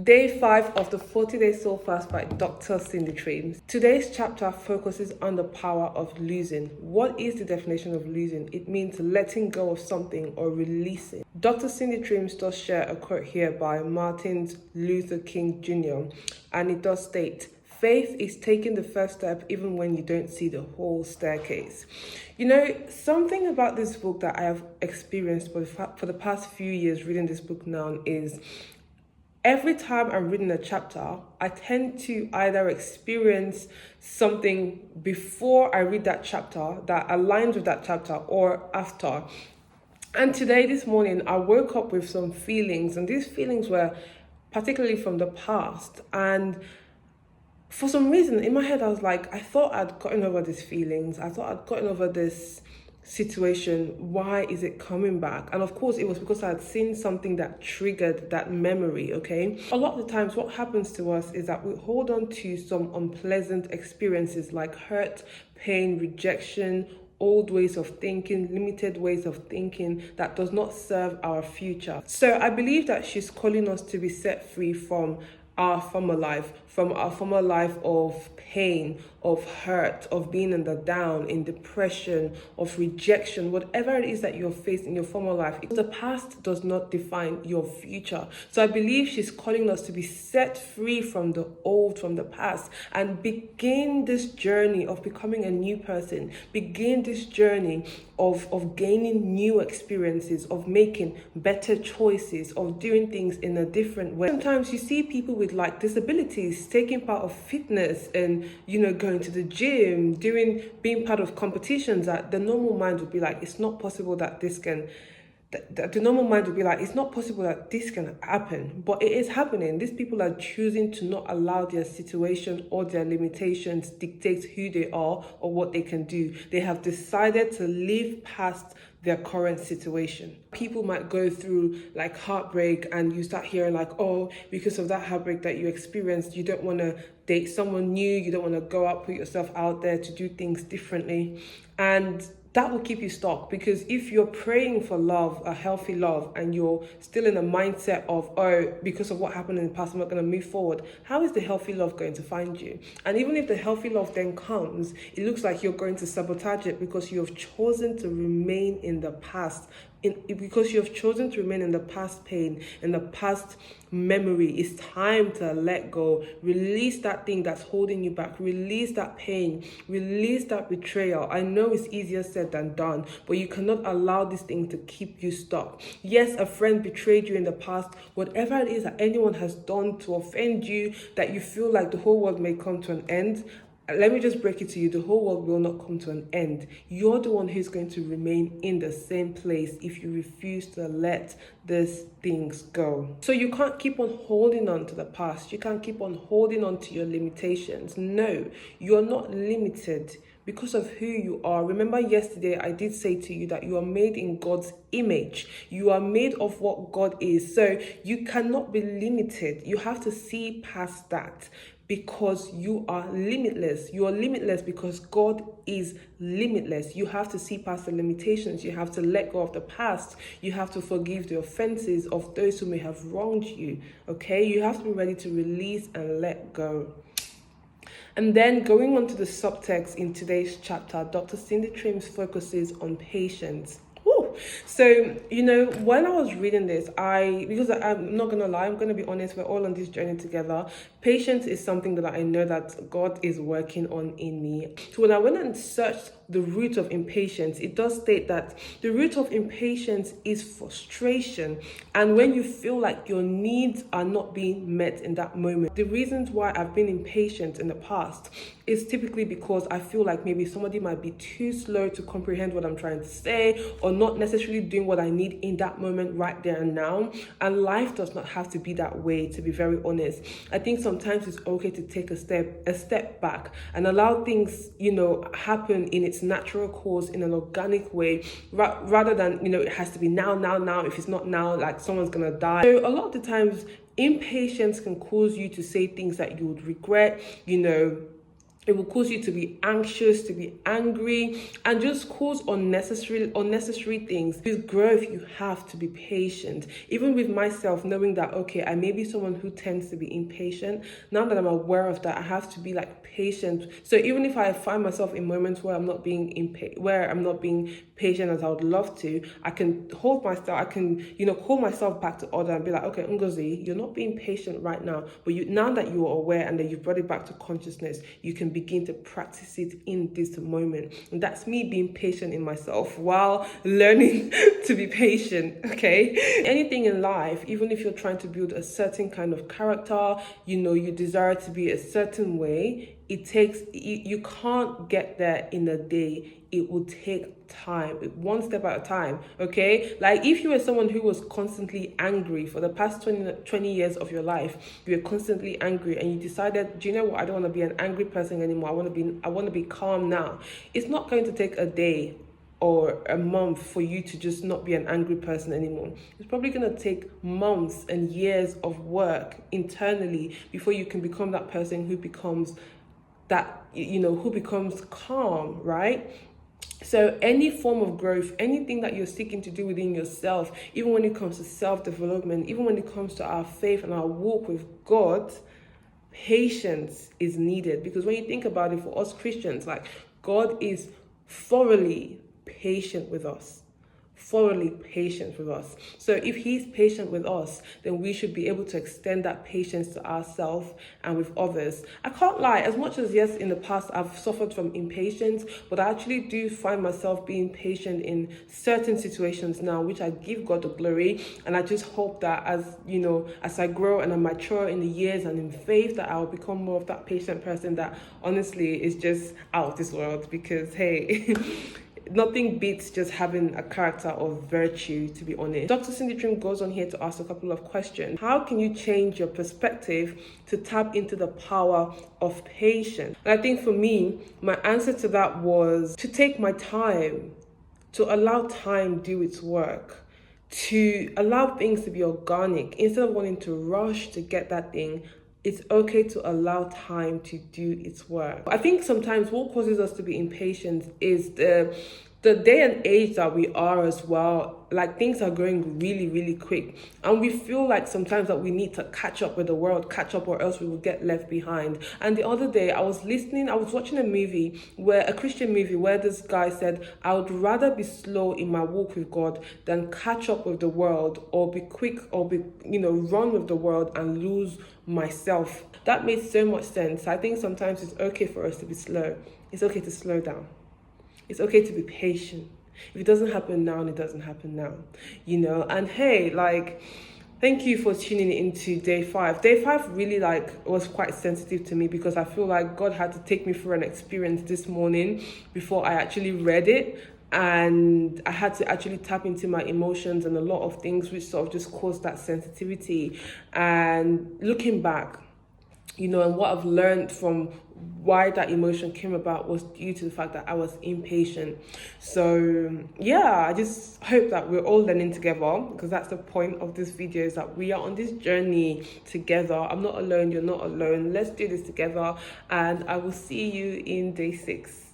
Day 5 of the 40-day soul fast by Dr. Cindy Trims. Today's chapter focuses on the power of losing. What is the definition of losing? It means letting go of something or releasing. Dr. Cindy Trims does share a quote here by Martin Luther King Jr. and it does state, "Faith is taking the first step even when you don't see the whole staircase." You know, something about this book that I have experienced for the past few years reading this book now is every time I'm reading a chapter, I tend to either experience something before I read that chapter that aligns with that chapter or after. And today, this morning, I woke up with some feelings, and these feelings were particularly from the past. And for some reason, in my head, I was like, I thought I'd gotten over these feelings. I thought I'd gotten over this situation. Why is it coming back? And of course, it was because I had seen something that triggered that memory, okay? A lot of the times, what happens to us is that we hold on to some unpleasant experiences like hurt, pain, rejection, old ways of thinking, limited ways of thinking that does not serve our future. So I believe that she's calling us to be set free from our former life of pain, of hurt, of being in the down, in depression, of rejection, whatever it is that you're faced in your former life. The past does not define your future. So I believe she's calling us to be set free from the old, from the past, and begin this journey of becoming a new person. Begin this journey of gaining new experiences, of making better choices, of doing things in a different way. Sometimes you see people with like disabilities taking part of fitness and, you know, going to the gym, being part of competitions that the normal mind would be like, it's not possible that this can the normal mind would be like, it's not possible that this can happen, but it is happening. These people are choosing to not allow their situation or their limitations dictate who they are or what they can do. They have decided to live past their current situation. People might go through like heartbreak and you start hearing like, oh, because of that heartbreak that you experienced, you don't want to date someone new, you don't want to go out, put yourself out there to do things differently. And that will keep you stuck, because if you're praying for love, a healthy love, and you're still in a mindset of, oh, because of what happened in the past, I'm not going to move forward, how is the healthy love going to find you? And even if the healthy love then comes, it looks like you're going to sabotage it because you have chosen to remain in the past. Because you have chosen to remain in the past pain, in the past memory. It's time to let go. Release that thing that's holding you back. Release that pain. Release that betrayal. I know it's easier said than done, but you cannot allow this thing to keep you stuck. Yes, a friend betrayed you in the past. Whatever it is that anyone has done to offend you, that you feel like the whole world may come to an end, let me just break it to you. The whole world will not come to an end. You're the one who's going to remain in the same place if you refuse to let these things go. So you can't keep on holding on to the past. You can't keep on holding on to your limitations. No, you're not limited because of who you are. Remember yesterday I did say to you that you are made in God's image. You are made of what God is. So you cannot be limited. You have to see past that, because you are limitless. You are limitless because God is limitless. You have to see past the limitations. You have to let go of the past. You have to forgive the offenses of those who may have wronged you. Okay? You have to be ready to release and let go. And then going on to the subtext in today's chapter, Dr. Cindy Trims focuses on patience. So, you know, when I was reading this, because I'm not going to lie, I'm going to be honest, we're all on this journey together. Patience is something that I know that God is working on in me. So when I went and searched the root of impatience, it does state that the root of impatience is frustration. And when you feel like your needs are not being met in that moment, the reasons why I've been impatient in the past is typically because I feel like maybe somebody might be too slow to comprehend what I'm trying to say, or not necessarily doing what I need in that moment right there and now. And life does not have to be that way, to be very honest. I think sometimes it's okay to take a step back and allow things, you know, happen in its natural course, in an organic way, rather than, you know, it has to be now. If it's not now, like someone's gonna die. So a lot of the times impatience can cause you to say things that you would regret, you know, It will cause you to be anxious, to be angry, and just cause unnecessary things. With growth, you have to be patient. Even with myself, knowing that, okay, I may be someone who tends to be impatient. Now that I'm aware of that, I have to be like patient. So even if I find myself in moments where I'm not being patient as I would love to, I can hold myself. I can, call myself back to order and be like, okay, Ngozi, you're not being patient right now, but now that you are aware and that you've brought it back to consciousness, you can begin to practice it in this moment. And that's me being patient in myself while learning to be patient. Okay, anything in life, even if you're trying to build a certain kind of character, you desire to be a certain way, you can't get there in a day. It will take time, one step at a time. Okay, like if you were someone who was constantly angry for the past 20 years of your life, you were constantly angry, and you decided, do you know what, I don't want to be an angry person anymore. I want to be calm now. It's not going to take a day or a month for you to just not be an angry person anymore. It's probably going to take months and years of work internally before you can become that person who becomes calm, right? So any form of growth, anything that you're seeking to do within yourself, even when it comes to self-development, even when it comes to our faith and our walk with God, patience is needed. Because when you think about it, for us Christians, like, God is thoroughly patient with us. Thoroughly patient with us. So if he's patient with us, then we should be able to extend that patience to ourselves and with others. I can't lie, as much as yes, in the past I've suffered from impatience, but I actually do find myself being patient in certain situations now, which I give God the glory. And I just hope that as I grow and I mature in the years and in faith, that I will become more of that patient person that honestly is just out of this world. Because hey, nothing beats just having a character of virtue, to be honest. Dr. Cindy Trim goes on here to ask a couple of questions. How can you change your perspective to tap into the power of patience? And I think for me, my answer to that was to take my time, to allow time do its work, to allow things to be organic. Instead of wanting to rush to get that thing, it's okay to allow time to do its work. I think sometimes what causes us to be impatient is the day and age that we are as well. Like, things are going really, really quick. And we feel like sometimes that we need to catch up with the world, or else we will get left behind. And the other day I was watching a Christian movie where this guy said, I would rather be slow in my walk with God than catch up with the world, or be quick, or run with the world and lose myself. That made so much sense. I think sometimes it's okay for us to be slow. It's okay to slow down. It's okay to be patient. If it doesn't happen now, it doesn't happen now, And hey, thank you for tuning into day 5. Day 5 really was quite sensitive to me, because I feel like God had to take me through an experience this morning before I actually read it. And I had to actually tap into my emotions and a lot of things which sort of just caused that sensitivity. And looking back, and what I've learned from why that emotion came about was due to the fact that I was impatient. So yeah, I just hope that we're all learning together, because that's the point of this video, is that we are on this journey together. I'm not alone, you're not alone. Let's do this together, and I will see you in day 6.